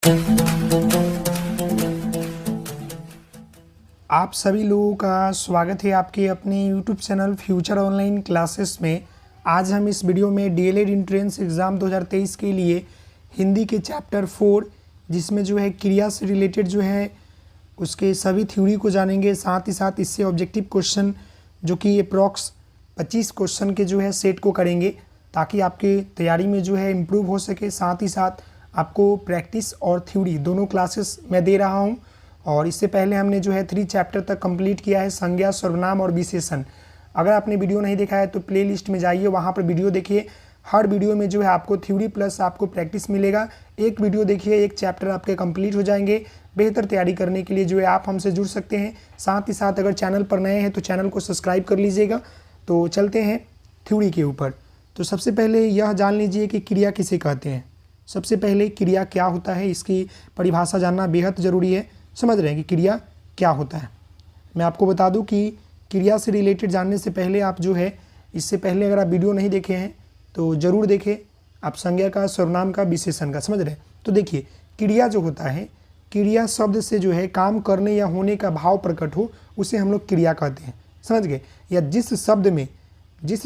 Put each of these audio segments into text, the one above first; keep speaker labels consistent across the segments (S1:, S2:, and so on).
S1: आप सभी लोगों का स्वागत है आपके अपने YouTube channel future online classes में। आज हम इस वीडियो में DLED एंट्रेंस एग्ज़ाम 2023 के लिए हिंदी के चैप्टर 4 जिसमें जो है क्रिया से रिलेटेड जो है उसके सभी थ्योरी को जानेंगे। साथ ही साथ इससे ऑब्जेक्टिव क्वेश्चन जो कि अप्रॉक्स 25 क्वेश्चन के जो है सेट को करेंगे ताकि आपके तैयारी में जो है इम्प्रूव हो सके। साथ ही साथ आपको प्रैक्टिस और थ्योरी दोनों क्लासेस मैं दे रहा हूँ। और इससे पहले हमने जो है 3 चैप्टर तक कंप्लीट किया है, संज्ञा, सर्वनाम और विशेषण। अगर आपने वीडियो नहीं देखा है तो प्लेलिस्ट में जाइए, वहाँ पर वीडियो देखिए। हर वीडियो में जो है आपको थ्योरी प्लस आपको प्रैक्टिस मिलेगा। एक वीडियो देखिए, एक चैप्टर आपके कंप्लीट हो जाएंगे। बेहतर तैयारी करने के लिए जो है आप हमसे जुड़ सकते हैं। साथ ही साथ अगर चैनल पर नए हैं तो चैनल को सब्सक्राइब कर लीजिएगा। तो चलते हैं थ्योरी के ऊपर। तो सबसे पहले यह जान लीजिए कि क्रिया किसे कहते हैं। सबसे पहले क्रिया क्या होता है, इसकी परिभाषा जानना बेहद ज़रूरी है। समझ रहे हैं कि क्रिया क्या होता है। मैं आपको बता दूं कि क्रिया से रिलेटेड जानने से पहले आप जो है, इससे पहले अगर आप वीडियो नहीं देखे हैं तो ज़रूर देखें। आप संज्ञा का, सर्वनाम का, विशेषण का समझ रहे हैं। तो देखिए, क्रिया जो होता है, क्रिया शब्द से जो है काम करने या होने का भाव प्रकट हो उसे हम लोग क्रिया कहते हैं। समझ गए। या जिस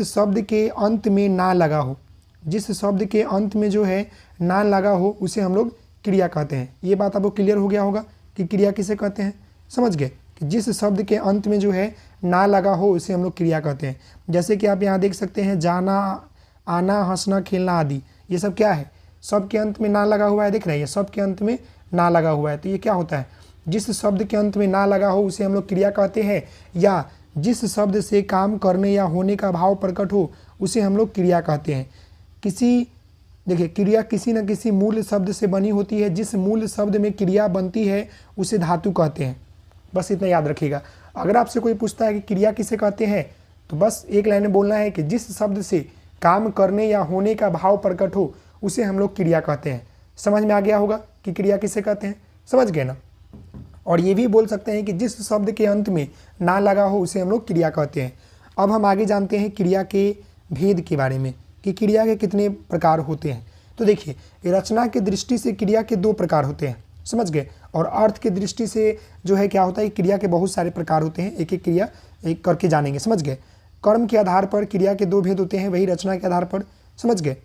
S1: शब्द के अंत में ना लगा हो, जिस शब्द के अंत में जो है ना लगा हो उसे हम लोग क्रिया कहते हैं। ये बात आपको क्लियर हो गया होगा कि क्रिया किसे कहते हैं। समझ गए कि जिस शब्द के अंत में जो है ना लगा हो उसे हम लोग क्रिया कहते हैं। जैसे कि आप यहाँ देख सकते हैं, जाना, आना, हंसना, खेलना आदि, ये सब क्या है, सब के अंत में ना लगा हुआ है। देख रहे हैं, सब के अंत में ना लगा हुआ है। तो ये क्या होता है, जिस शब्द के अंत में ना लगा हो उसे हम लोग क्रिया कहते हैं। या जिस शब्द से काम करने या होने का भाव प्रकट हो उसे हम लोग क्रिया कहते हैं। देखिए, क्रिया किसी न किसी मूल शब्द से बनी होती है। जिस मूल शब्द में क्रिया बनती है उसे धातु कहते हैं। बस इतना याद रखिएगा। अगर आपसे कोई पूछता है कि क्रिया किसे कहते हैं तो बस एक लाइन में बोलना है कि जिस शब्द से काम करने या होने का भाव प्रकट हो उसे हम लोग क्रिया कहते हैं। समझ में आ गया होगा कि क्रिया किसे कहते हैं। समझ गए ना। और ये भी बोल सकते हैं कि जिस शब्द के अंत में ना लगा हो उसे हम लोग क्रिया कहते हैं। अब हम आगे जानते हैं क्रिया के भेद के बारे में कि क्रिया के कितने प्रकार होते हैं। तो देखिए, रचना की दृष्टि से क्रिया के 2 प्रकार होते हैं। समझ गए। और अर्थ की दृष्टि से जो है क्या होता है, क्रिया के बहुत सारे प्रकार होते हैं। एक एक क्रिया एक करके जानेंगे। समझ गए। कर्म के आधार पर क्रिया के 2 भेद होते हैं, वही रचना के आधार पर। समझ गए।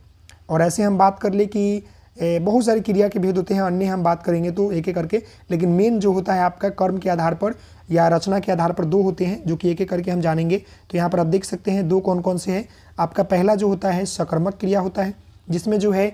S1: और ऐसे हम बात कर ले कि बहुत सारी क्रिया के भेद होते हैं, अन्य हम बात करेंगे तो एक एक करके। लेकिन मेन जो होता है आपका कर्म के आधार पर या रचना के आधार पर 2 होते हैं, जो कि एक एक करके हम जानेंगे। तो यहाँ पर आप देख सकते हैं 2 कौन कौन से हैं। आपका पहला जो होता है सकर्मक क्रिया होता है, जिसमें जो है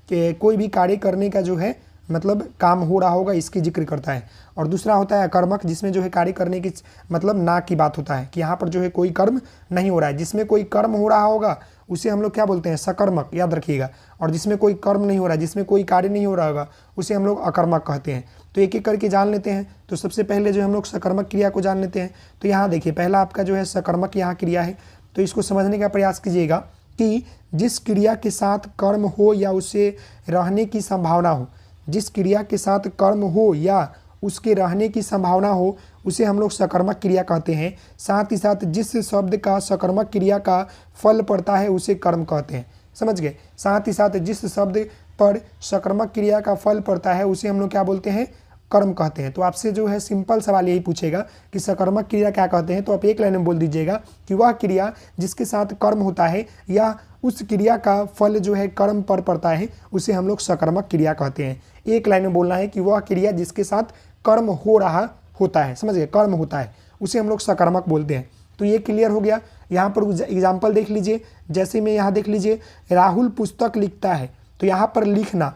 S1: कि कोई भी कार्य करने का जो है मतलब काम हो रहा होगा इसकी जिक्र करता है। और दूसरा होता है अकर्मक, जिसमें जो है कार्य करने की मतलब ना की बात होता है कि यहाँ पर जो है कोई कर्म नहीं हो रहा है। जिसमें कोई कर्म हो रहा होगा उसे हम लोग क्या बोलते हैं, सकर्मक, याद रखिएगा। और जिसमें कोई कर्म नहीं हो रहा है, जिसमें कोई कार्य नहीं हो रहा होगा उसे हम लोग अकर्मक कहते हैं। तो एक एक करके जान लेते हैं। तो सबसे पहले जो हम लोग सकर्मक क्रिया को जान लेते हैं। तो यहाँ देखिए, पहला आपका जो है सकर्मक यहाँ क्रिया है। तो इसको समझने का प्रयास कीजिएगा कि जिस क्रिया के साथ कर्म हो या उसे रहने की संभावना हो, जिस क्रिया के साथ कर्म हो या उसके रहने की संभावना हो उसे हम लोग सकर्मक क्रिया कहते हैं। साथ ही साथ जिस शब्द का सकर्मक क्रिया का फल पड़ता है उसे कर्म कहते हैं। समझ गए। साथ ही साथ जिस शब्द पर सकर्मक क्रिया का फल पड़ता है उसे हम लोग क्या बोलते हैं, कर्म कहते हैं। तो आपसे जो है सिंपल सवाल यही पूछेगा कि सकर्मक क्रिया क्या कहते हैं, तो आप एक लाइन में बोल दीजिएगा कि वह क्रिया जिसके साथ कर्म होता है या उस क्रिया का फल जो है कर्म पर पड़ता है उसे हम लोग सकर्मक क्रिया कहते हैं। एक लाइन में बोलना है कि वह क्रिया जिसके साथ कर्म हो रहा होता है, समझ गए, कर्म होता है, उसे हम लोग सकर्मक बोलते हैं। तो ये क्लियर हो गया। यहाँ पर एग्जाम्पल देख लीजिए। जैसे में यहाँ देख लीजिए, राहुल पुस्तक लिखता है। तो यहाँ पर लिखना,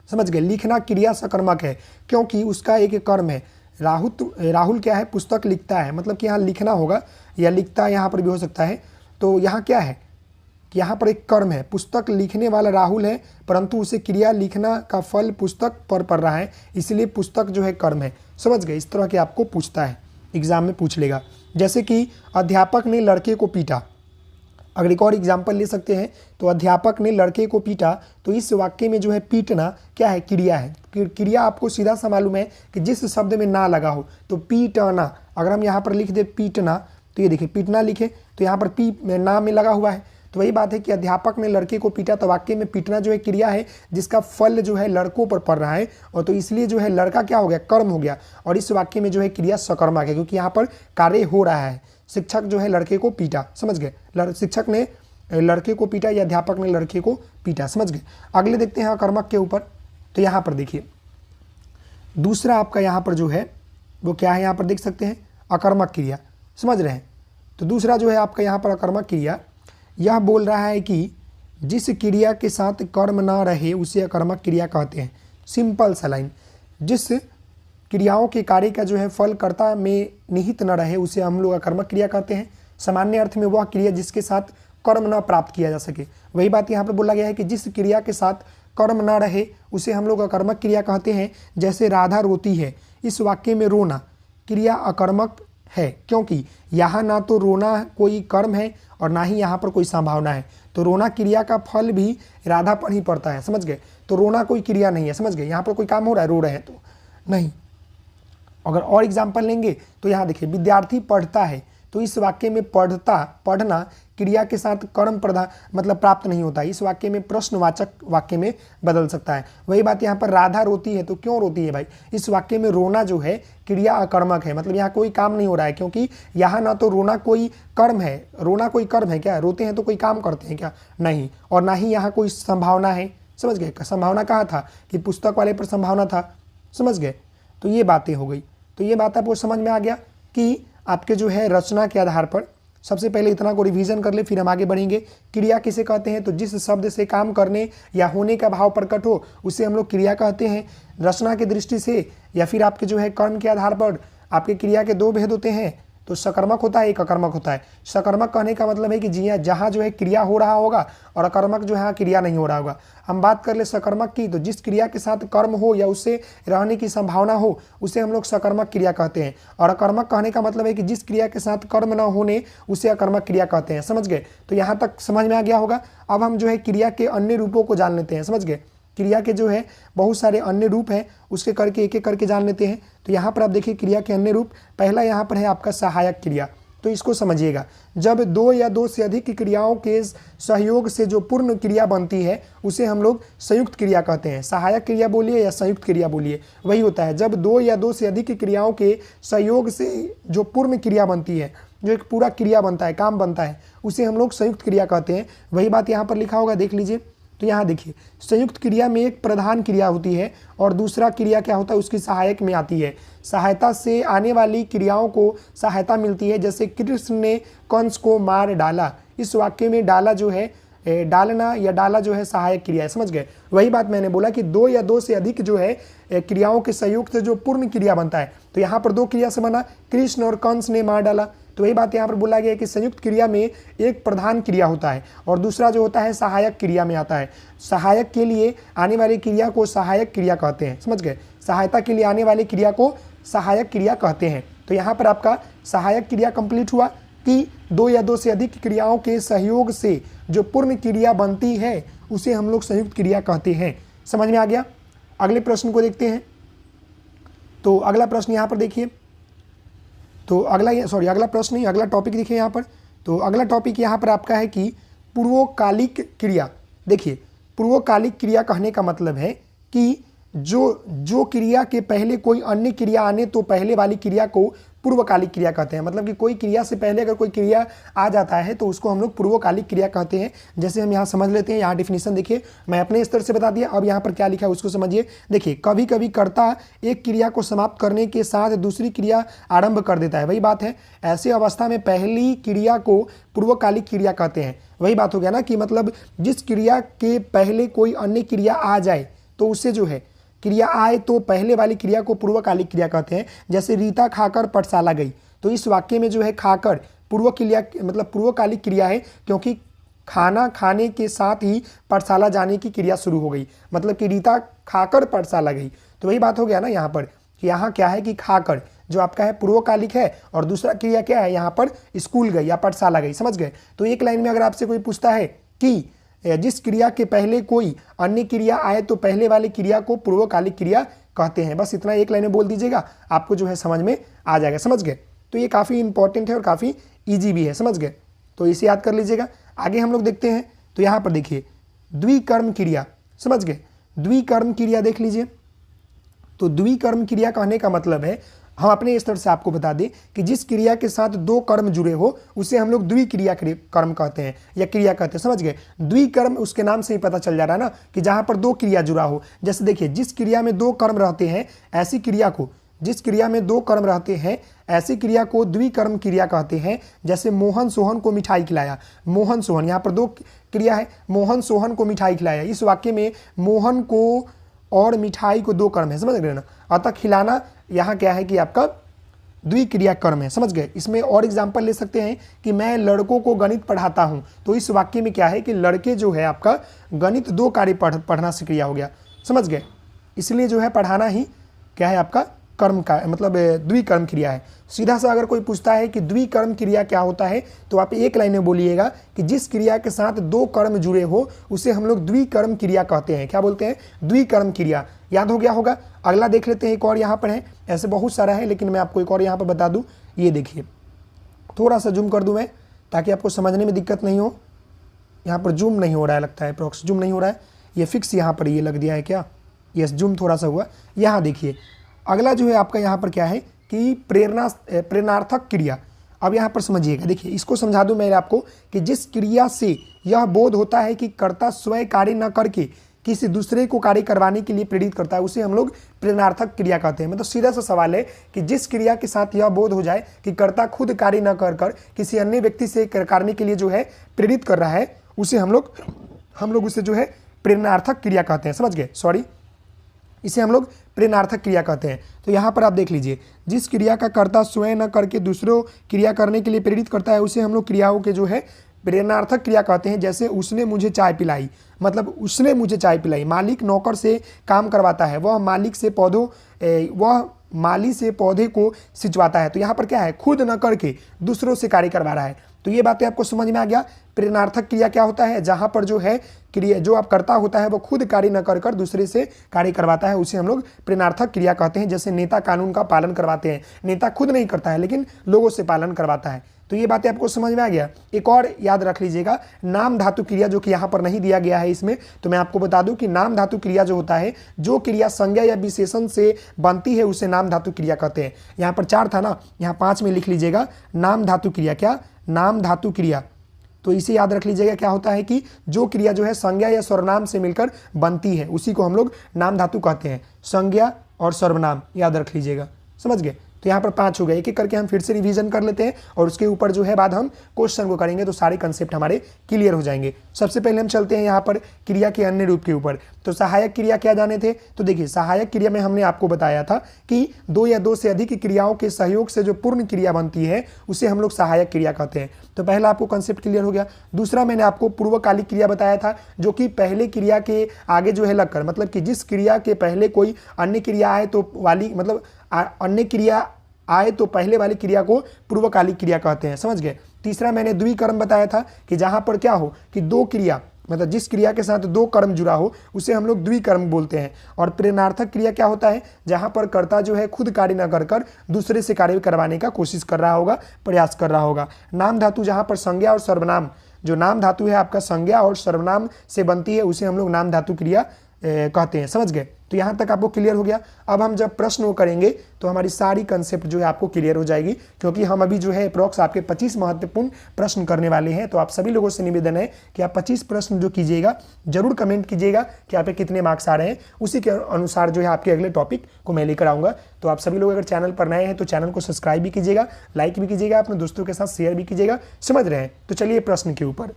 S1: समझ गए, लिखना क्रिया सकर्मक है क्योंकि उसका एक कर्म है। राहुल क्या है, पुस्तक लिखता है, मतलब कि यहाँ लिखना होगा या लिखता यहाँ पर भी हो सकता है। तो यहाँ क्या है कि यहाँ पर एक कर्म है, पुस्तक लिखने वाला राहुल है, परंतु उसे क्रिया लिखना का फल पुस्तक पर पड़ रहा है, इसलिए पुस्तक जो है कर्म है। समझ गए। इस तरह के आपको पूछता है, एग्जाम में पूछ लेगा। जैसे कि अध्यापक ने लड़के को पीटा। अगर एक और एग्जाम्पल ले सकते हैं तो अध्यापक ने लड़के को पीटा। तो इस वाक्य में जो है पीटना क्या है, क्रिया है। क्रिया आपको सीधा सा मालूम है कि जिस शब्द में ना लगा हो, तो पीटना। अगर हम यहाँ पर लिख दे पीटना, तो ये देखिए पीटना लिखे तो यहाँ पर पी में ना में लगा हुआ है, तो वही बात है कि अध्यापक ने लड़के को पीटा, तो वाक्य में पीटना जो है क्रिया है जिसका फल जो है लड़कों पर पड़ रहा है, और तो इसलिए जो है लड़का क्या हो गया, कर्म हो गया, और इस वाक्य में जो है क्रिया सकर्मक है क्योंकि यहाँ पर कार्य हो रहा है। शिक्षक जो है लड़के को पीटा, समझ गए, शिक्षक ने लड़के को पीटा या अध्यापक ने लड़के को पीटा, समझ गए। अगले देखते हैं अकर्मक के ऊपर। तो यहाँ पर देखिए दूसरा आपका यहाँ पर जो है वो क्या है, यहाँ पर देख सकते हैं अकर्मक क्रिया, समझ रहे हैं। तो दूसरा जो है आपका यहाँ पर अकर्मक क्रिया, यह बोल रहा है कि जिस क्रिया के साथ कर्म ना रहे उसे अकर्मक क्रिया कहते हैं। सिंपल सा लाइन, जिस क्रियाओं के कार्य का जो है फल कर्ता में निहित न रहे उसे हम लोग अकर्मक क्रिया कहते हैं। सामान्य अर्थ में वह क्रिया जिसके साथ कर्म न प्राप्त किया जा सके, वही बात यहाँ पर बोला गया है कि जिस क्रिया के साथ कर्म न रहे उसे हम लोग अकर्मक क्रिया कहते हैं। जैसे राधा रोती है, इस वाक्य में रोना क्रिया अकर्मक है क्योंकि यहाँ ना तो रोना कोई कर्म है और ना ही यहाँ पर कोई संभावना है, तो रोना क्रिया का फल भी राधा पर ही पड़ता है, समझ गए। तो रोना कोई क्रिया नहीं है, समझ गए, यहाँ पर कोई काम हो रहा है, रो रहे हैं तो नहीं। अगर और एग्जाम्पल लेंगे तो यहाँ देखिए विद्यार्थी पढ़ता है, तो इस वाक्य में पढ़ना क्रिया के साथ कर्म प्रधान मतलब प्राप्त नहीं होता है, इस वाक्य में प्रश्नवाचक वाक्य में बदल सकता है। वही बात यहाँ पर राधा रोती है, तो क्यों रोती है भाई, इस वाक्य में रोना जो है क्रिया अकर्मक है, मतलब यहाँ कोई काम नहीं हो रहा है क्योंकि यहाँ ना तो रोना कोई कर्म है, रोना कोई कर्म है क्या, रोते हैं तो कोई काम करते हैं क्या, नहीं, और ना ही यहाँ कोई संभावना है, समझ गए। संभावना कहाँ था कि पुस्तक वाले पर संभावना था, समझ गए। तो ये बातें हो गई, तो ये बात आपको समझ में आ गया कि आपके जो है रचना के आधार पर सबसे पहले इतना को रिवीजन कर ले, फिर हम आगे बढ़ेंगे। क्रिया किसे कहते हैं, तो जिस शब्द से काम करने या होने का भाव प्रकट हो उसे हम लोग क्रिया कहते हैं। रचना की दृष्टि से या फिर आपके जो है कर्म के आधार पर आपके क्रिया के दो भेद होते हैं, तो सकर्मक होता है, एक अकर्मक होता है। सकर्मक कहने का मतलब है कि जी जहाँ जो है क्रिया हो रहा होगा, और अकर्मक जो है क्रिया नहीं हो रहा होगा। हम बात कर ले सकर्मक की, तो जिस क्रिया के साथ कर्म हो या उससे रहने की संभावना हो उसे हम लोग सकर्मक क्रिया कहते हैं। और अकर्मक कहने का मतलब है कि जिस क्रिया के साथ कर्म न होने उसे अकर्मक क्रिया कहते हैं, समझ गए। तो यहाँ तक समझ में आ गया होगा। अब हम जो है क्रिया के अन्य रूपों को जान लेते हैं, समझ गए। क्रिया के जो है बहुत सारे अन्य रूप हैं, उसके करके एक एक करके जान लेते हैं। तो यहाँ पर आप देखिए क्रिया के अन्य रूप, पहला यहाँ पर है आपका सहायक क्रिया। तो इसको समझिएगा, जब दो या दो से अधिक क्रियाओं के सहयोग से जो पूर्ण क्रिया बनती है उसे हम लोग संयुक्त क्रिया कहते हैं। सहायक क्रिया बोलिए या संयुक्त क्रिया बोलिए, वही होता है जब दो या दो से अधिक क्रियाओं के सहयोग से जो पूर्ण क्रिया बनती है, जो एक पूरा क्रिया बनता है, काम बनता है, उसे हम लोग संयुक्त क्रिया कहते हैं। वही बात यहाँ पर लिखा होगा, देख लीजिए। तो यहाँ देखिए संयुक्त क्रिया में एक प्रधान क्रिया होती है और दूसरा क्रिया क्या होता है उसकी सहायक में आती है। सहायता से आने वाली क्रियाओं को सहायता मिलती है, जैसे कृष्ण ने कंस को मार डाला, इस वाक्य में डाला जो है डालना या डाला जो है सहायक क्रिया है, समझ गए। वही बात मैंने बोला कि दो या दो से अधिक जो है क्रियाओं के सहयोग से जो पूर्ण क्रिया बनता है, तो यहाँ पर दो क्रिया से बना, कृष्ण और कंस ने मार डाला। तो वही बात यहाँ पर बोला गया कि संयुक्त क्रिया में एक प्रधान क्रिया होता है और दूसरा जो होता है सहायक क्रिया में आता है। सहायक के लिए आने वाली क्रिया को सहायक क्रिया कहते हैं, समझ गए। सहायता के लिए आने वाली क्रिया को सहायक क्रिया कहते हैं। तो यहाँ पर आपका सहायक क्रिया कंप्लीट हुआ कि दो या दो से अधिक क्रियाओं के सहयोग से जो पूर्ण क्रिया बनती है उसे हम लोग संयुक्त क्रिया कहते हैं। समझ में आ गया। अगले प्रश्न को देखते हैं। तो अगला प्रश्न यहाँ पर देखिए, तो अगला प्रश्न नहीं, अगला टॉपिक देखिए यहाँ पर। तो अगला टॉपिक यहाँ पर आपका है कि पूर्वकालिक क्रिया। देखिए पूर्वकालिक क्रिया कहने का मतलब है कि जो क्रिया के पहले कोई अन्य क्रिया आने तो पहले वाली क्रिया को पूर्वकालिक क्रिया कहते हैं। मतलब कि कोई क्रिया से पहले अगर कोई क्रिया आ जाता है तो उसको हम लोग पूर्वकालिक क्रिया कहते हैं। जैसे हम यहाँ समझ लेते हैं, यहाँ डिफिनीशन देखिए, मैं अपने स्तर से बता दिया, अब यहाँ पर क्या लिखा है उसको समझिए। देखिए कभी कभी कर्ता एक क्रिया को समाप्त करने के साथ दूसरी क्रिया आरंभ कर देता है, वही बात है। ऐसे अवस्था में पहली क्रिया को पूर्वकालिक क्रिया कहते हैं। वही बात हो गया ना कि मतलब जिस क्रिया के पहले कोई अन्य क्रिया आ जाए तो उससे जो है क्रिया आए तो पहले वाली क्रिया को पूर्वकालिक क्रिया कहते हैं। जैसे रीता खाकर पाठशाला गई, तो इस वाक्य में जो है खाकर पूर्व क्रिया मतलब पूर्वकालिक क्रिया है, क्योंकि खाना खाने के साथ ही पाठशाला जाने की क्रिया शुरू हो गई। मतलब कि रीता खाकर पाठशाला गई, तो वही बात हो गया ना यहाँ पर कि यहाँ क्या है कि खाकर जो आपका है पूर्वकालिक है और दूसरा क्रिया क्या है यहाँ पर स्कूल गई या पाठशाला गई, समझ गए। तो एक लाइन में अगर आपसे कोई पूछता है कि जिस क्रिया के पहले कोई अन्य क्रिया आए तो पहले वाली क्रिया को पूर्वकालिक क्रिया कहते हैं, बस इतना एक लाइन में बोल दीजिएगा, आपको जो है समझ में आ जाएगा, समझ गए। तो ये काफ़ी इंपॉर्टेंट है और काफ़ी ईजी भी है, समझ गए। तो इसे याद कर लीजिएगा। आगे हम लोग देखते हैं तो यहाँ पर देखिए द्विकर्म क्रिया, समझ गए, द्विकर्म क्रिया देख लीजिए। तो द्विकर्म क्रिया कहने का मतलब है, हम अपने स्तर से आपको बता दें कि जिस क्रिया के साथ दो कर्म जुड़े हो उसे हम लोग द्विक्रिया कर्म कहते हैं या क्रिया कहते हैं, समझ गए। द्विकर्म उसके नाम से ही पता चल जा रहा है ना कि जहां पर दो क्रिया जुड़ा हो। जैसे देखिए जिस क्रिया में दो कर्म रहते हैं ऐसी क्रिया को, जिस क्रिया में दो कर्म रहते हैं ऐसी क्रिया को द्विकर्म क्रिया कहते हैं। जैसे मोहन सोहन को मिठाई खिलाया, मोहन सोहन, यहाँ पर दो क्रिया है, मोहन सोहन को मिठाई खिलाया। इस वाक्य में मोहन को और मिठाई को दो कर्म है, समझ गए ना। अतः खिलाना यहाँ क्या है कि आपका द्विक्रिया कर्म है, समझ गए। इसमें और एग्जाम्पल ले सकते हैं कि मैं लड़कों को गणित पढ़ाता हूँ, तो इस वाक्य में क्या है कि लड़के जो है आपका गणित दो कार्य पढ़ना से क्रिया हो गया, समझ गए। इसलिए जो है पढ़ाना ही क्या है आपका कर्म का मतलब द्विकर्म क्रिया है। सीधा सा अगर कोई पूछता है कि द्विकर्म क्रिया क्या होता है तो आप एक लाइन में बोलिएगा कि जिस क्रिया के साथ दो कर्म जुड़े हो उसे हम लोग द्विकर्म क्रिया कहते हैं। क्या बोलते हैं? द्विकर्म क्रिया। याद हो गया होगा। अगला देख लेते हैं, एक और यहाँ पर है, ऐसे बहुत सारा है लेकिन मैं आपको एक और यहाँ पर बता दूँ। ये देखिए, थोड़ा सा जूम कर दूँ मैं ताकि आपको समझने में दिक्कत नहीं हो। यहाँ पर जूम नहीं हो रहा है, लगता है अप्रॉक्स जूम नहीं हो रहा है, ये फिक्स यहाँ पर ये लग दिया है क्या? यस, जूम थोड़ा सा हुआ। यहाँ देखिए अगला जो है आपका यहाँ पर क्या है कि प्रेरणार्थक क्रिया। अब यहाँ पर समझिएगा, देखिए इसको समझा दूं मैं आपको कि जिस क्रिया से यह बोध होता है कि कर्ता स्वयं कार्य न करके किसी दूसरे को कार्य करवाने के लिए प्रेरित करता है उसे हम लोग प्रेरणार्थक क्रिया कहते हैं। मतलब सीधा सा सवाल है कि जिस क्रिया के साथ यह बोध हो जाए कि कर्ता खुद कार्य न कर किसी अन्य व्यक्ति से करने के लिए जो है प्रेरित कर रहा है उसे हम लोग उसे जो है प्रेरणार्थक क्रिया कहते हैं, समझ गए। सॉरी, इसे हम लोग प्रेरणार्थक क्रिया कहते हैं। तो यहाँ पर आप देख लीजिए, जिस क्रिया का कर्ता स्वयं न करके दूसरों क्रिया करने के लिए प्रेरित करता है उसे हम लोग क्रियाओं के जो है प्रेरणार्थक क्रिया कहते हैं। जैसे उसने मुझे चाय पिलाई, मतलब उसने मुझे चाय पिलाई। मालिक नौकर से काम करवाता है, वह माली से पौधे को सिंचवाता है। तो यहाँ पर क्या है, खुद न करके दूसरों से कार्य करवा रहा है। तो ये बातें आपको समझ में आ गया। प्रेरणार्थक क्रिया क्या होता है? जहाँ पर जो है क्रिया जो आप करता होता है वो खुद कार्य न कर दूसरे से कार्य करवाता है उसे हम लोग प्रेरणार्थक क्रिया कहते हैं। जैसे नेता कानून का पालन करवाते हैं, नेता खुद नहीं करता है लेकिन लोगों से पालन करवाता है। तो ये बातें आपको समझ में आ गया। एक और याद रख लीजिएगा, नाम धातु क्रिया, जो कि यहाँ पर नहीं दिया गया है इसमें, तो मैं आपको बता दूं कि नाम धातु क्रिया जो होता है, जो क्रिया संज्ञा या विशेषण से बनती है उसे नाम धातु क्रिया कहते हैं। यहाँ पर 4 था ना, यहाँ 5 में लिख लीजिएगा नाम धातु क्रिया। क्या? नाम धातु क्रिया। तो इसे याद रख लीजिएगा, क्या होता है कि जो क्रिया जो है संज्ञा या सर्वनाम से मिलकर बनती है उसी को हम लोग नाम धातु कहते हैं। संज्ञा और सर्वनाम याद रख लीजिएगा, समझ गए। तो यहाँ पर 5 हो गए। एक एक करके हम फिर से रिवीजन कर लेते हैं और उसके ऊपर जो है बाद हम क्वेश्चन को करेंगे, तो सारे कंसेप्ट हमारे क्लियर हो जाएंगे। सबसे पहले हम चलते हैं यहाँ पर क्रिया के अन्य रूप के ऊपर। तो सहायक क्रिया क्या जाने थे? तो देखिए सहायक क्रिया में हमने आपको बताया था कि 2 या 2 से अधिक क्रियाओं के सहयोग से जो पूर्ण क्रिया बनती है उसे हम लोग सहायक क्रिया कहते हैं। तो पहला आपको कंसेप्ट क्लियर हो गया। दूसरा मैंने आपको पूर्वकालिक क्रिया बताया था, जो कि पहले क्रिया के आगे जो है लगकर, मतलब कि जिस क्रिया के पहले कोई अन्य क्रिया आए तो वाली, मतलब अन्य क्रिया आए तो पहले वाली क्रिया को पूर्वकालिक क्रिया कहते हैं, समझ गए। तीसरा मैंने द्विकर्म बताया था कि जहां पर क्या हो कि 2 क्रिया, मतलब जिस क्रिया के साथ 2 कर्म जुड़ा हो उसे हम लोग द्विकर्म बोलते हैं। और प्रेरणार्थक क्रिया क्या होता है? जहां पर कर्ता जो है खुद कार्य न कर दूसरे से कार्य करवाने का कोशिश कर रहा होगा, प्रयास कर रहा होगा। नाम धातु जहां पर संज्ञा और सर्वनाम, जो नाम धातु है आपका संज्ञा और सर्वनाम से बनती है उसे हम लोग नाम धातु क्रिया कहते हैं, समझ गए। तो यहाँ तक आपको क्लियर हो गया। अब हम जब प्रश्न करेंगे तो हमारी सारी कंसेप्ट जो है आपको क्लियर हो जाएगी, क्योंकि हम अभी जो है अप्रॉक्स आपके 25 महत्वपूर्ण प्रश्न करने वाले हैं। तो आप सभी लोगों से निवेदन है कि आप 25 प्रश्न जो कीजिएगा जरूर कमेंट कीजिएगा कि आप पे कितने मार्क्स आ रहे हैं, उसी के अनुसार जो है आपके अगले टॉपिक को मैं लेकर आऊँगा। तो आप सभी लोग अगर चैनल पर नए हैं तो चैनल को सब्सक्राइब भी कीजिएगा, लाइक भी कीजिएगा, अपने दोस्तों के साथ शेयर भी कीजिएगा, समझ रहे हैं। तो चलिए प्रश्न के ऊपर।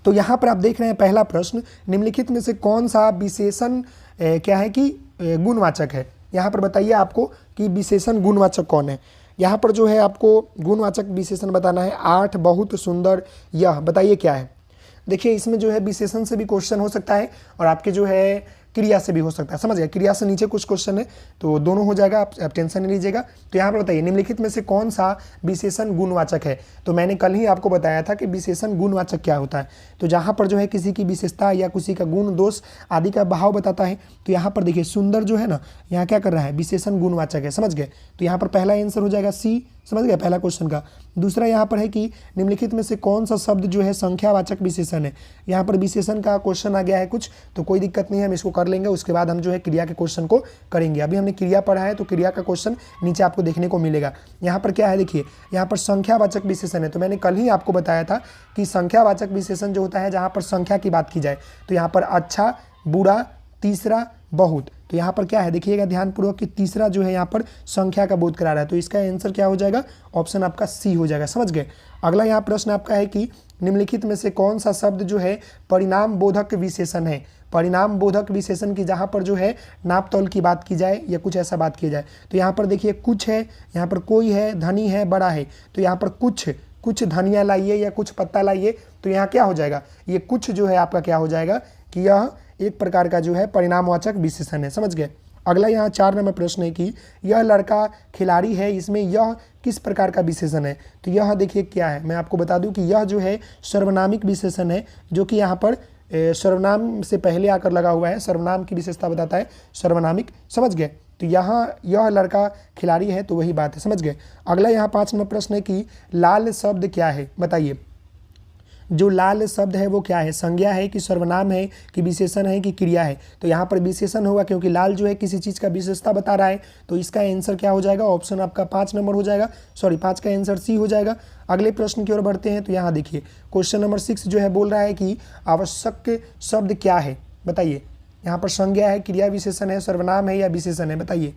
S1: तो यहाँ पर आप देख रहे हैं पहला प्रश्न, निम्नलिखित में से कौन सा विशेषण क्या है कि गुणवाचक है? यहाँ पर बताइए आपको कि विशेषण गुणवाचक कौन है। यहाँ पर जो है आपको गुणवाचक विशेषण बताना है। 8 बहुत सुंदर, यह बताइए क्या है। देखिए इसमें जो है विशेषण से भी क्वेश्चन हो सकता है और आपके जो है क्रिया से भी हो सकता है, समझ गए। क्रिया से नीचे कुछ क्वेश्चन है तो दोनों हो जाएगा, आप टेंशन नहीं लीजिएगा। तो यहाँ पर बताइए निम्नलिखित में से कौन सा विशेषण गुणवाचक है। तो मैंने कल ही आपको बताया था कि विशेषण गुणवाचक क्या होता है। तो जहाँ पर जो है किसी की विशेषता या किसी का गुण दोष आदि का भाव बताता है। तो यहाँ पर देखिए सुंदर जो है ना, यहाँ क्या कर रहा है, विशेषण गुणवाचक है, समझ गए। तो यहाँ पर पहला आंसर हो जाएगा सी, समझ गए पहला क्वेश्चन का। दूसरा यहाँ पर है कि निम्नलिखित में से कौन सा शब्द जो है संख्यावाचक विशेषण है। यहाँ पर विशेषण का क्वेश्चन आ गया है कुछ, तो कोई दिक्कत नहीं है, हम इसको कर लेंगे, उसके बाद हम जो है क्रिया के क्वेश्चन को करेंगे। अभी हमने क्रिया पढ़ा है तो क्रिया का क्वेश्चन नीचे आपको देखने को मिलेगा। यहाँ पर क्या है देखिए, यहाँ पर संख्यावाचक विशेषण है, तो मैंने कल ही आपको बताया था कि संख्यावाचक विशेषण जो होता है जहाँ पर संख्या की बात की जाए, तो यहाँ पर अच्छा, बुरा, तीसरा, बहुत। तो यहाँ पर क्या है देखिएगा ध्यानपूर्वक कि तीसरा जो है यहाँ पर संख्या का बोध करा रहा है, तो इसका आंसर क्या हो जाएगा, ऑप्शन आपका सी हो जाएगा। समझ गए। अगला यहाँ प्रश्न आपका है कि निम्नलिखित में से कौन सा शब्द जो है परिणाम बोधक विशेषण है। परिणाम बोधक विशेषण की जहाँ पर जो है नाप तौल की बात की जाए या कुछ ऐसा बात की जाए, तो यहाँ पर देखिए कुछ है, यहाँ पर कोई है, धनी है, बड़ा है, तो यहाँ पर कुछ धनिया लाइए या कुछ पत्ता लाइए, तो यहाँ क्या हो जाएगा, ये कुछ जो है आपका क्या हो जाएगा कि यह एक प्रकार का जो है परिणामवाचक विशेषण है। समझ गए। अगला यहाँ 4 नंबर प्रश्न है कि यह लड़का खिलाड़ी है, इसमें यह किस प्रकार का विशेषण है। तो यह देखिए क्या है, मैं आपको बता दूं कि यह जो है सर्वनामिक विशेषण है, जो कि यहाँ पर सर्वनाम से पहले आकर लगा हुआ है, सर्वनाम की विशेषता बताता है सर्वनामिक। समझ गए। तो यहाँ यह लड़का खिलाड़ी है, तो वही बात है। समझ गए। अगला यहाँ 5 नंबर प्रश्न है कि लाल शब्द क्या है, बताइए। जो लाल शब्द है वो क्या है, संज्ञा है कि सर्वनाम है कि विशेषण है कि क्रिया है। तो यहाँ पर विशेषण होगा, क्योंकि लाल जो है किसी चीज़ का विशेषता बता रहा है, तो इसका आंसर क्या हो जाएगा, ऑप्शन आपका 5 नंबर हो जाएगा, सॉरी 5 का आंसर सी हो जाएगा। अगले प्रश्न की ओर बढ़ते हैं, तो यहाँ देखिए क्वेश्चन नंबर 6 जो है बोल रहा है कि आवश्यक शब्द क्या है, बताइए। यहाँ पर संज्ञा है, क्रिया विशेषण है, सर्वनाम है या विशेषण है, बताइए।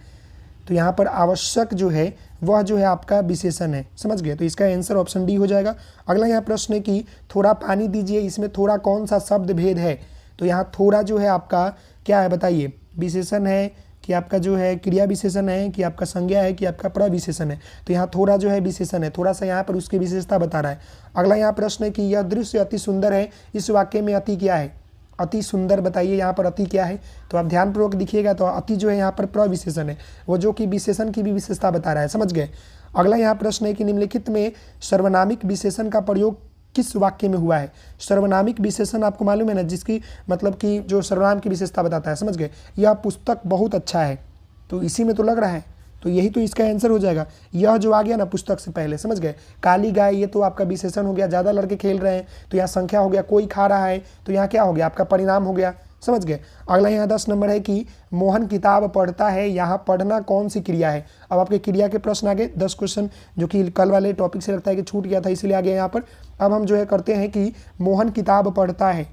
S1: तो यहाँ पर आवश्यक जो है वह जो है आपका विशेषण है। समझ गए। तो इसका आंसर ऑप्शन डी हो जाएगा। अगला यहाँ प्रश्न है कि थोड़ा पानी दीजिए, इसमें थोड़ा कौन सा शब्द भेद है। तो यहाँ थोड़ा जो है आपका क्या है, बताइए। विशेषण है कि आपका जो है क्रिया विशेषण है कि आपका संज्ञा है कि आपका प्रविशेषण है। तो यहाँ थोड़ा जो है विशेषण है, थोड़ा सा यहाँ पर उसकी विशेषता बता रहा है। अगला यहाँ प्रश्न है कि यह दृश्य अति सुंदर है, इस वाक्य में अति क्या है, अति सुंदर बताइए। यहाँ पर अति क्या है, तो आप ध्यानपूर्वक दिखिएगा, तो अति जो है यहाँ पर प्रविशेषण है, वो जो कि विशेषण की भी विशेषता बता रहा है। समझ गए। अगला यहाँ प्रश्न है कि निम्नलिखित में सर्वनामिक विशेषण का प्रयोग किस वाक्य में हुआ है। सर्वनामिक विशेषण आपको मालूम है ना, जिसकी मतलब कि जो सर्वनाम की विशेषता बताता है। समझ गए। यह पुस्तक बहुत अच्छा है, तो इसी में तो लग रहा है, तो यही तो इसका आंसर हो जाएगा। यह जो आ गया ना पुस्तक से पहले, समझ गए। काली गाय, ये तो आपका विशेषण हो गया, ज़्यादा लड़के खेल रहे हैं, तो यहाँ संख्या हो गया। कोई खा रहा है, तो यहाँ क्या हो गया, आपका परिणाम हो गया। समझ गए। अगला यहाँ 10 नंबर है कि मोहन किताब पढ़ता है, यहाँ पढ़ना कौन सी क्रिया है। अब आपके क्रिया के प्रश्न आ गए 10 क्वेश्चन, जो कि कल वाले टॉपिक से लगता है कि छूट गया था, इसलिए आ गया यहाँ पर। अब हम जो है करते हैं कि मोहन किताब पढ़ता है,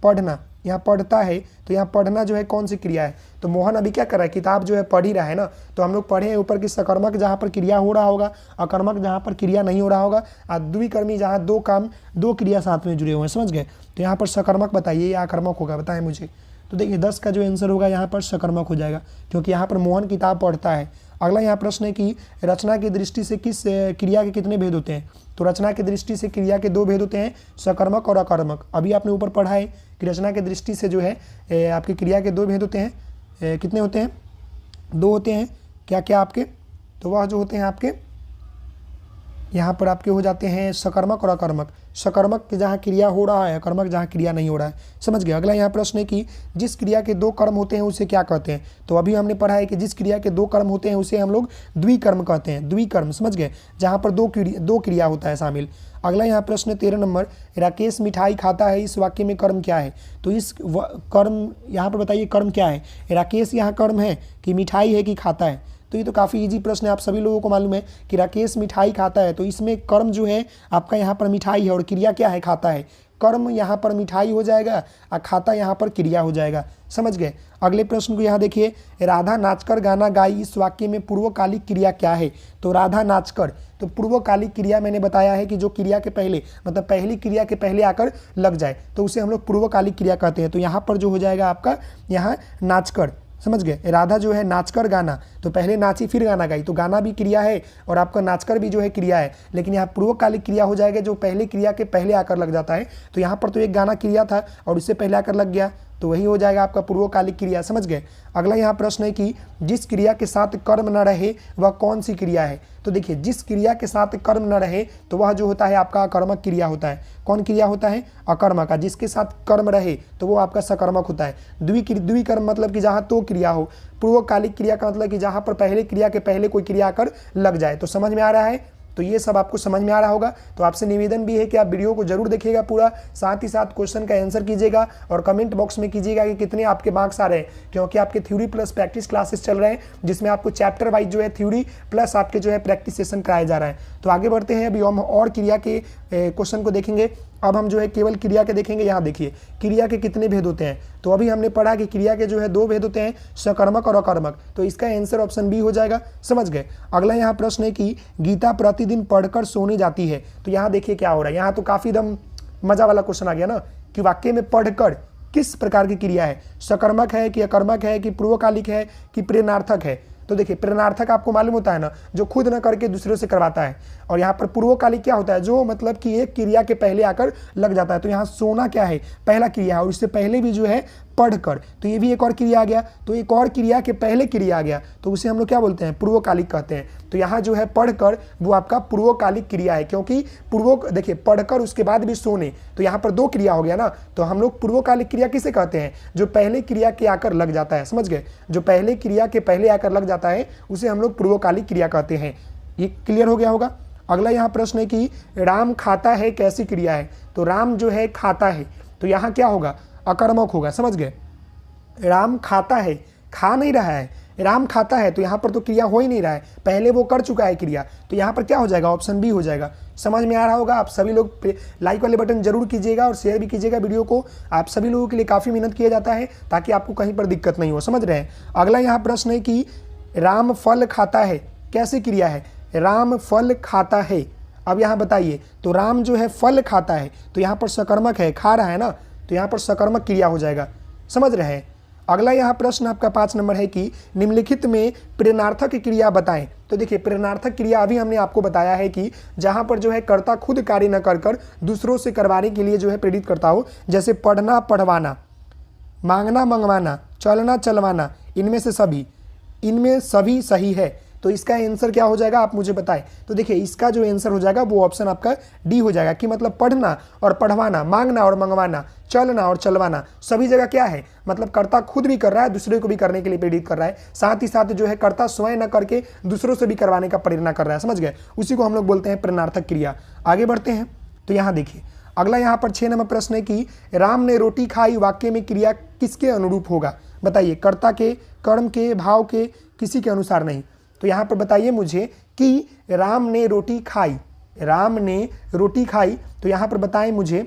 S1: पढ़ना, यहाँ पढ़ता है, तो यहाँ पढ़ना जो है कौन सी क्रिया है। तो मोहन अभी क्या कर रहा है, किताब जो है पढ़ ही रहा है ना। तो हम लोग पढ़े हैं ऊपर की सकर्मक जहाँ पर क्रिया हो रहा होगा, अकर्मक जहाँ पर क्रिया नहीं हो रहा होगा, और द्विकर्मी जहाँ दो काम दो क्रिया साथ में जुड़े हुए हैं। समझ गए। तो यहाँ पर सकर्मक बताइए या आकर्मक होगा, बताएं मुझे। तो देखिए 10 का जो आंसर होगा यहाँ पर सकर्मक हो जाएगा, क्योंकि यहाँ पर मोहन किताब पढ़ता है। अगला यहाँ प्रश्न है कि रचना की दृष्टि से किस क्रिया के कितने भेद होते हैं। तो रचना की दृष्टि से क्रिया के 2 भेद होते हैं, सकर्मक और अकर्मक। अभी आपने ऊपर पढ़ा है कि रचना की दृष्टि से जो है आपकी क्रिया के 2 भेद होते हैं। कितने होते हैं, 2 होते हैं। क्या क्या आपके, तो वह जो होते हैं आपके यहाँ पर आपके हो जाते हैं सकर्मक और अकर्मक। सकर्मक जहाँ क्रिया हो रहा है, अकर्मक जहाँ क्रिया नहीं हो रहा है। समझ गए। अगला यहाँ प्रश्न है कि जिस क्रिया के 2 कर्म होते हैं उसे क्या कहते हैं। तो अभी हमने पढ़ा है कि जिस क्रिया के 2 कर्म होते हैं उसे हम लोग द्विकर्म कहते हैं, द्विकर्म। समझ गए, जहाँ पर दो क्रिया होता है शामिल। अगला यहाँ प्रश्न 13 नंबर, राकेश मिठाई खाता है, इस वाक्य में कर्म क्या है। तो इस कर्म यहाँ पर बताइए कर्म क्या है। राकेश यहाँ कर्म है कि मिठाई है कि खाता है। तो ये तो काफ़ी इजी प्रश्न है, आप सभी लोगों को मालूम है कि राकेश मिठाई खाता है, तो इसमें कर्म जो है आपका यहाँ पर मिठाई है और क्रिया क्या है, खाता है। कर्म यहाँ पर मिठाई हो जाएगा और खाता यहाँ पर क्रिया हो जाएगा। समझ गए। अगले प्रश्न को यहाँ देखिए, राधा नाचकर गाना गाई, इस वाक्य में पूर्वकालिक क्रिया क्या है। तो राधा नाचकर, तो पूर्वकालिक क्रिया मैंने बताया है कि जो क्रिया के पहले मतलब पहली क्रिया के पहले आकर लग जाए, तो उसे हम लोग पूर्वकालिक क्रिया कहते हैं। तो यहाँ पर जो हो जाएगा आपका यहाँ नाचकर। समझ गए। राधा जो है नाचकर गाना, तो पहले नाची फिर गाना गाई, तो गाना भी क्रिया है और आपका नाचकर भी जो है क्रिया है, लेकिन यहाँ पूर्वकालिक क्रिया हो जाएगा जो पहले क्रिया के पहले आकर लग जाता है। तो यहाँ पर तो एक गाना क्रिया था और उससे पहले आकर लग गया, तो वही हो जाएगा आपका पूर्वकालिक क्रिया। समझ गए। अगला यहाँ प्रश्न है कि जिस क्रिया के साथ कर्म न रहे वह कौन सी क्रिया है। तो देखिए जिस क्रिया के साथ कर्म न रहे तो वह जो होता है आपका अकर्मक क्रिया होता है। कौन क्रिया होता है, अकर्मक का। जिसके साथ कर्म रहे तो वो आपका सकर्मक होता है। द्विकर्म मतलब कि जहाँ तो क्रिया हो। पूर्वकालिक क्रिया का मतलब कि जहाँ पर पहले क्रिया के पहले कोई क्रिया आकर लग जाए। तो समझ में आ रहा है तो ये सब आपको समझ में आ रहा होगा। तो आपसे निवेदन भी है कि आप वीडियो को जरूर देखिएगा पूरा, साथ ही साथ क्वेश्चन का आंसर कीजिएगा और कमेंट बॉक्स में कीजिएगा कि कितने आपके मार्क्स आ रहे हैं, क्योंकि आपके थ्योरी प्लस प्रैक्टिस क्लासेस चल रहे हैं जिसमें आपको चैप्टर वाइज जो है थ्योरी प्लस आपके जो है प्रैक्टिस सेशन कराया जा रहा है। तो आगे बढ़ते हैं, अभी हम और क्रिया के क्वेश्चन को देखेंगे। अब हम जो है केवल क्रिया के देखेंगे। यहाँ देखिए क्रिया के कितने भेद होते हैं, तो अभी हमने पढ़ा कि क्रिया के जो है 2 भेद होते हैं, सकर्मक और अकर्मक। तो इसका आंसर ऑप्शन बी हो जाएगा, समझ गए। अगला यहाँ प्रश्न है कि गीता प्रतिदिन पढ़कर सोने जाती है। तो यहाँ देखिए क्या हो रहा है, यहाँ तो काफी दम मजा वाला क्वेश्चन आ गया ना, कि वाक्य में पढ़कर किस प्रकार की क्रिया है, सकर्मक है कि अकर्मक है कि पूर्वकालिक है कि प्रेरणार्थक है। तो देखिए प्रेरणार्थक आपको मालूम होता है ना, जो खुद न करके दूसरे से करवाता है, और यहाँ पर पूर्वकालिक क्या होता है, जो मतलब कि एक क्रिया के पहले आकर लग जाता है। तो यहाँ सोना क्या है, पहला क्रिया है, और इससे पहले भी जो है पढ़कर, तो ये भी एक और क्रिया आ गया। तो एक और क्रिया के पहले क्रिया आ गया, तो उसे हम लोग क्या बोलते हैं, पूर्वकालिक कहते हैं। तो यहाँ जो है पढ़कर वो आपका पूर्वकालिक क्रिया है, क्योंकि देखिए पढ़कर उसके बाद भी सोने, तो यहाँ पर 2 क्रिया हो गया ना। तो हम लोग पूर्वकालिक क्रिया किसे कहते हैं, जो पहले क्रिया के आकर लग जाता है, समझ गए। जो पहले क्रिया के पहले आकर लग जाता है उसे हम लोग पूर्वकालिक क्रिया कहते हैं। ये क्लियर हो गया होगा। अगला यहाँ प्रश्न है कि राम खाता है कैसी क्रिया है। तो राम जो है खाता है, तो यहाँ क्या होगा, अकर्मक होगा, समझ गए। राम खाता है, खा नहीं रहा है, राम खाता है, तो यहाँ पर तो क्रिया हो ही नहीं रहा है, पहले वो कर चुका है क्रिया। तो यहाँ पर क्या हो जाएगा, ऑप्शन बी हो जाएगा। समझ में आ रहा होगा। आप सभी लोग लाइक वाले बटन जरूर कीजिएगा और शेयर भी कीजिएगा वीडियो को। आप सभी लोगों के लिए काफ़ी मेहनत किया जाता है ताकि आपको कहीं पर दिक्कत नहीं हो, समझ रहे हैं। अगला यहाँ प्रश्न है कि राम फल खाता है कैसी क्रिया है। राम फल खाता है, अब यहाँ बताइए, तो राम जो है फल खाता है, तो यहाँ पर सकर्मक है, खा रहा है ना, तो यहाँ पर सकर्मक क्रिया हो जाएगा, समझ रहे हैं। अगला यहाँ प्रश्न आपका 5 नंबर है कि निम्नलिखित में प्रेरणार्थक क्रिया बताएं। तो देखिए प्रेरणार्थक क्रिया अभी हमने आपको बताया है कि जहाँ पर जो है कर्ता खुद कार्य न कर दूसरों से करवाने के लिए जो है प्रेरित करता हो, जैसे पढ़ना पढ़वाना, मांगना मंगवाना, चलना चलवाना, इनमें सभी सही है। तो इसका आंसर क्या हो जाएगा, आप मुझे बताएं। तो देखिए इसका जो आंसर हो जाएगा वो ऑप्शन आपका डी हो जाएगा, कि मतलब पढ़ना और पढ़वाना, मांगना और मंगवाना, चलना और चलवाना, सभी जगह क्या है, मतलब कर्ता खुद भी कर रहा है, दूसरे को भी करने के लिए प्रेरित कर रहा है, साथ ही साथ जो है कर्ता स्वयं न करके दूसरों से भी करवाने का प्रेरणा कर रहा है, समझ गए। उसी को हम लोग बोलते हैं प्रेरणार्थक क्रिया। आगे बढ़ते हैं, तो यहाँ देखिए अगला यहाँ पर 6 नंबर प्रश्न है कि राम ने रोटी खाई वाक्य में क्रिया किसके अनुरूप होगा। बताइए, कर्ता के, कर्म के, भाव के, किसी के अनुसार नहीं। तो यहाँ पर बताइए मुझे कि राम ने रोटी खाई, राम ने रोटी खाई, तो यहाँ पर बताएं मुझे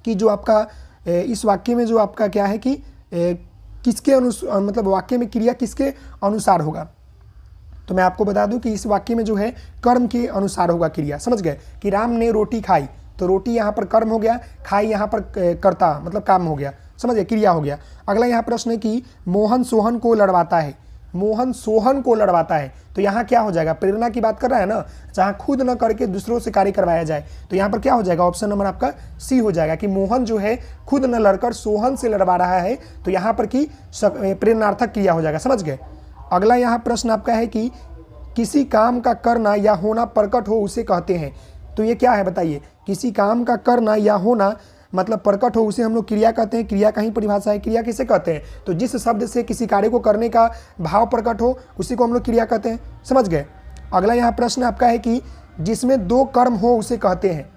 S1: कि जो आपका इस वाक्य में जो आपका क्या है कि किसके अनुसार, मतलब वाक्य में क्रिया किसके अनुसार होगा। तो मैं आपको बता दूं कि इस वाक्य में जो है कर्म के अनुसार होगा क्रिया, समझ गए। कि राम ने रोटी खाई, तो रोटी यहाँ पर कर्म हो गया, खाई यहाँ पर कर्ता मतलब काम हो गया, समझ गए, क्रिया हो गया। अगला यहाँ प्रश्न है कि मोहन सोहन को लड़वाता है, मोहन सोहन को लड़वाता है, तो यहाँ क्या हो जाएगा, प्रेरणा की बात कर रहा है ना, जहाँ खुद न करके दूसरों से कार्य करवाया जाए, तो यहाँ पर क्या हो जाएगा, ऑप्शन नंबर आपका सी हो जाएगा, कि मोहन जो है खुद न लड़कर सोहन से लड़वा रहा है, तो यहाँ पर की प्रेरणार्थक क्रिया हो जाएगा, समझ गए। अगला यहाँ प्रश्न आपका है कि किसी काम का करना या होना प्रकट हो उसे कहते हैं। तो ये क्या है बताइए, किसी काम का करना या होना मतलब प्रकट हो उसे हम लोग क्रिया कहते हैं। क्रिया का ही परिभाषा है, क्रिया किसे कहते हैं, तो जिस शब्द से किसी कार्य को करने का भाव प्रकट हो उसी को हम लोग क्रिया कहते हैं, समझ गए। अगला यहाँ प्रश्न आपका है कि जिसमें 2 कर्म हो उसे कहते हैं।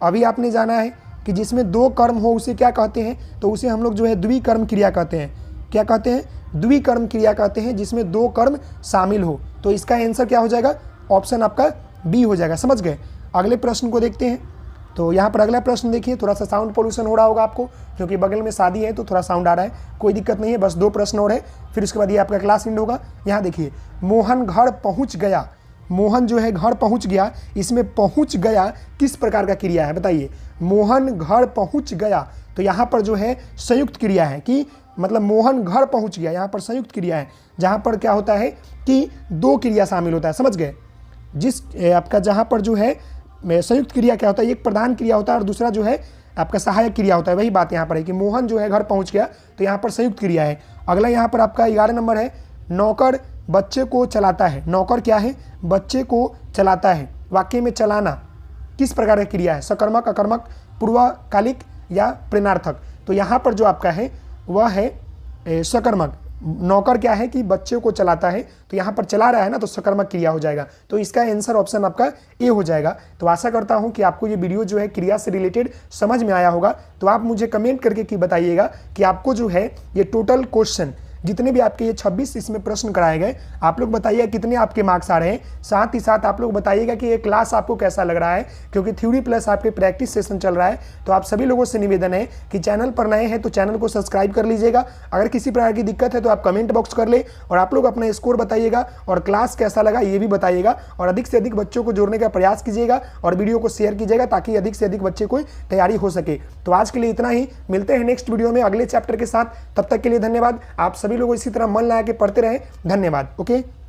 S1: अभी आपने जाना है कि जिसमें 2 कर्म हो उसे क्या कहते हैं, तो उसे हम लोग जो है द्विकर्म क्रिया कहते हैं। क्या कहते हैं, द्विकर्म क्रिया कहते हैं, जिसमें 2 कर्म शामिल हो। तो इसका आंसर क्या हो जाएगा, ऑप्शन आपका बी हो जाएगा, समझ गए। अगले प्रश्न को देखते हैं। तो यहाँ पर अगला प्रश्न देखिए, थोड़ा सा साउंड पोल्यूशन हो रहा होगा आपको, क्योंकि बगल में शादी है तो थोड़ा साउंड आ रहा है, कोई दिक्कत नहीं है, बस 2 प्रश्न और है, फिर उसके बाद ये आपका क्लास एंड होगा। यहाँ देखिए, मोहन घर पहुँच गया, मोहन जो है घर पहुँच गया, इसमें पहुँच गया किस प्रकार का क्रिया है बताइए। मोहन घर पहुँच गया, तो यहाँ पर जो है संयुक्त क्रिया है, कि मतलब मोहन घर पहुँच गया, यहाँ पर संयुक्त क्रिया है, जहाँ पर क्या होता है कि 2 क्रिया शामिल होता है, समझ गए। जिस आपका जहाँ पर जो है संयुक्त क्रिया क्या होता है, एक प्रधान क्रिया होता है और दूसरा जो है आपका सहायक क्रिया होता है। वही बात यहाँ पर है कि मोहन जो है घर पहुँच गया, तो यहाँ पर संयुक्त क्रिया है। अगला यहाँ पर आपका 11 नंबर है, नौकर बच्चे को चलाता है। नौकर क्या है, बच्चे को चलाता है। वाक्य में चलाना किस प्रकार की क्रिया है, सकर्मक, अकर्मक, पूर्वकालिक या प्रेरणार्थक। तो यहाँ पर जो आपका है वह है सकर्मक, नौकर क्या है कि बच्चे को चलाता है, तो यहाँ पर चला रहा है ना, तो सकर्मक क्रिया हो जाएगा। तो इसका आंसर ऑप्शन आपका ए हो जाएगा। तो आशा करता हूँ कि आपको ये वीडियो जो है क्रिया से रिलेटेड समझ में आया होगा। तो आप मुझे कमेंट करके कि बताइएगा कि आपको जो है ये टोटल क्वेश्चन जितने भी आपके ये 26 इसमें प्रश्न कराए गए, आप लोग बताइएगा कितने आपके मार्क्स आ रहे हैं। साथ ही साथ आप लोग बताइएगा कि ये क्लास आपको कैसा लग रहा है, क्योंकि थ्योरी प्लस आपके प्रैक्टिस सेशन चल रहा है। तो आप सभी लोगों से निवेदन है कि चैनल पर नए हैं तो चैनल को सब्सक्राइब कर लीजिएगा। अगर किसी प्रकार की दिक्कत है तो आप कमेंट बॉक्स कर ले, और आप लोग अपना स्कोर बताइएगा और क्लास कैसा लगा ये भी बताइएगा, और अधिक से अधिक बच्चों को जोड़ने का प्रयास कीजिएगा और वीडियो को शेयर कीजिएगा ताकि अधिक से अधिक बच्चे को तैयारी हो सके। तो आज के लिए इतना ही, मिलते हैं नेक्स्ट वीडियो में अगले चैप्टर के साथ। तब तक के लिए धन्यवाद। आप सभी लोग इसी तरह मन लगा के पढ़ते रहे। धन्यवाद। ओके।